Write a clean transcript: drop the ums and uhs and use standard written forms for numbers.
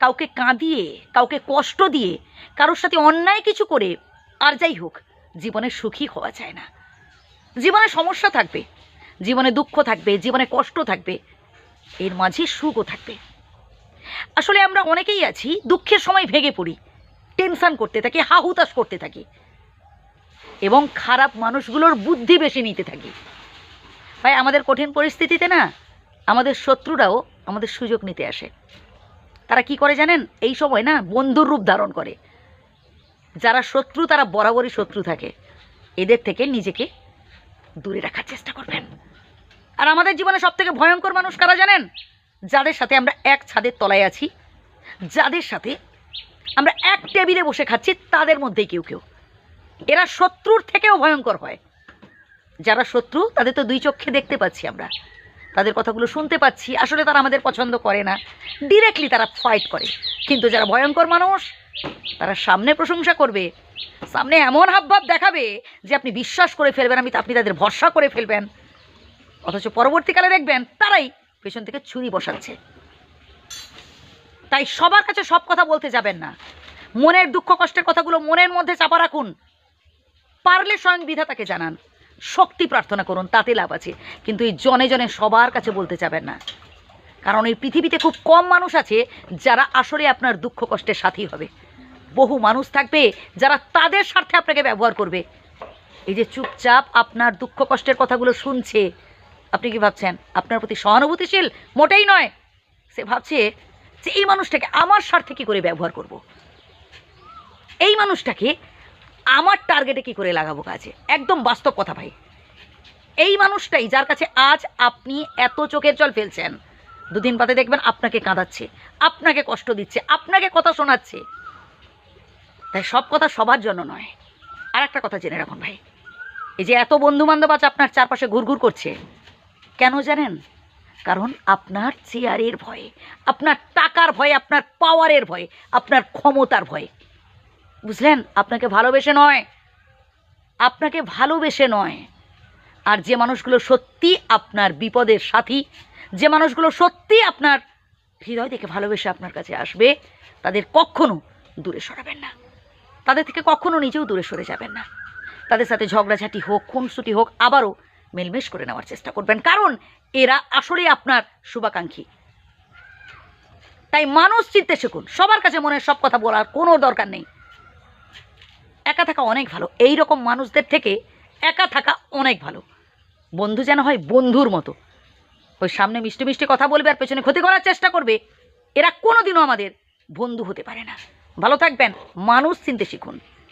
কাউকে কাঁদিয়ে, কাউকে কষ্ট দিয়ে, কারোর সাথে অন্যায় কিছু করে আর যাই হোক জীবনে সুখী হওয়া যায় না। জীবনে সমস্যা থাকবে, জীবনে দুঃখ থাকবে, জীবনে কষ্ট থাকবে, এর মাঝে সুখও থাকবে। আসলে আমরা অনেকেই আছি দুঃখের সময় ভেঙে পড়ি, টেনশন করতে থাকি, হাহুতাশ করতে থাকি এবং খারাপ মানুষগুলোর বুদ্ধি বেশি নিতে থাকি। ভাই আমাদের কঠিন পরিস্থিতিতে না আমাদের শত্রুরাও আমাদের সুযোগ নিতে আসে। তারা কি করে জানেন? এই সময় না বন্ধুর রূপ ধারণ করে। যারা শত্রু তারা বরাবরই শত্রু থাকে, এদের থেকে নিজেকে দূরে রাখার চেষ্টা করবেন। আর আমাদের জীবনে সবথেকে ভয়ঙ্কর মানুষ কারা জানেন? যাদের সাথে আমরা এক ছাদের তলায় আছি, যাদের সাথে আমরা এক টেবিলে বসে খাচ্ছি, তাদের মধ্যেই কেউ কেউ। এরা শত্রুর থেকেও ভয়ঙ্কর হয়। যারা শত্রু তাদের তো দুই চোখে দেখতে পাচ্ছি আমরা, তাদের কথাগুলো শুনতে পাচ্ছি, আসলে তারা আমাদের পছন্দ করে না, ডিরেক্টলি তারা ফাইট করে। কিন্তু যারা ভয়ঙ্কর মানুষ তারা সামনে প্রশংসা করবে, সামনে এমন হাবভাব দেখাবে যে আপনি বিশ্বাস করে ফেলবেন, আপনি তাদের ভরসা করে ফেলবেন, অথচ পরবর্তীকালে দেখবেন তারাই পেছন থেকে ছুরি বসাচ্ছে। তাই সবার কাছে সব কথা বলতে যাবেন না। মনের দুঃখ কষ্টের কথাগুলো মনের মধ্যে চাপা রাখুন। পারলে স্বয়ং বিধাতাকে জানান, শক্তি প্রার্থনা করুন, তাতে লাভ আছে। কিন্তু এই জনে জনে সবার কাছে বলতে যাবেন না, কারণ এই পৃথিবীতে খুব কম মানুষ আছে যারা আসলে আপনার দুঃখ কষ্টের সাথী হবে। বহু মানুষ থাকবে যারা তাদের স্বার্থে আপনাকে ব্যবহার করবে। এই যে চুপচাপ আপনার দুঃখ কষ্টের কথাগুলো শুনছে, আপনি কি ভাবছেন আপনার প্রতি সহানুভূতিশীল? মোটেই নয়। সে ভাবছে যে এই মানুষটাকে আমার স্বার্থে কী করে ব্যবহার করব, এই মানুষটাকে আমার টার্গেটে কি করে লাগাবো কাজে। একদম বাস্তব কথা ভাই। এই মানুষটাই যার কাছে আজ আপনি এত চোখের জল ফেলছেন, দুদিন বাদে দেখবেন আপনাকে কাঁদাচ্ছে, আপনাকে কষ্ট দিচ্ছে, আপনাকে কথা শোনাচ্ছে। তাই সব কথা সবার জন্য নয়। আর একটা কথা জেনে রাখুন ভাই, এই যে এত বন্ধুবান্ধব আছে আপনার চারপাশে ঘুরঘুর করছে, কেন জানেন? কারণ আপনার চেয়ারের ভয়ে, আপনার টাকার ভয়ে, আপনার পাওয়ারের ভয়ে, আপনার ক্ষমতার ভয়ে। বুঝলেন? আপনাকে ভালোবেসে নয়, আপনাকে ভালোবেসে নয়। আর যে মানুষগুলো সত্যি আপনার বিপদের সাথী, যে মানুষগুলো সত্যি আপনার হৃদয় থেকে ভালোবেসে আপনার কাছে আসবে, তাদের কখনো দূরে সরাবেন না, তাদের থেকে কখনো নিজেও দূরে সরে যাবেন না। তাদের সাথে ঝগড়াঝাটি হোক, খুনসুটি হোক, আবারও মেলমেশ করে নেওয়ার চেষ্টা করবেন, কারণ এরা আসলেই আপনার শুভাকাঙ্ক্ষী। তাই মানুষ চিনতে শিখুন। সবার কাছে মনের সব কথা বলার কোনো দরকার নেই। একা থাকা অনেক ভালো। এই রকম মানুষদের থেকে একা থাকা অনেক ভালো। বন্ধু যেন হয় বন্ধুর মতো। ওই সামনে মিষ্টি মিষ্টি কথা বলবে আর পেছনে ক্ষতি করার চেষ্টা করবে, এরা কোনোদিনও আমাদের বন্ধু হতে পারে না। ভালো থাকবেন, মানুষ চিনতে শিখুন।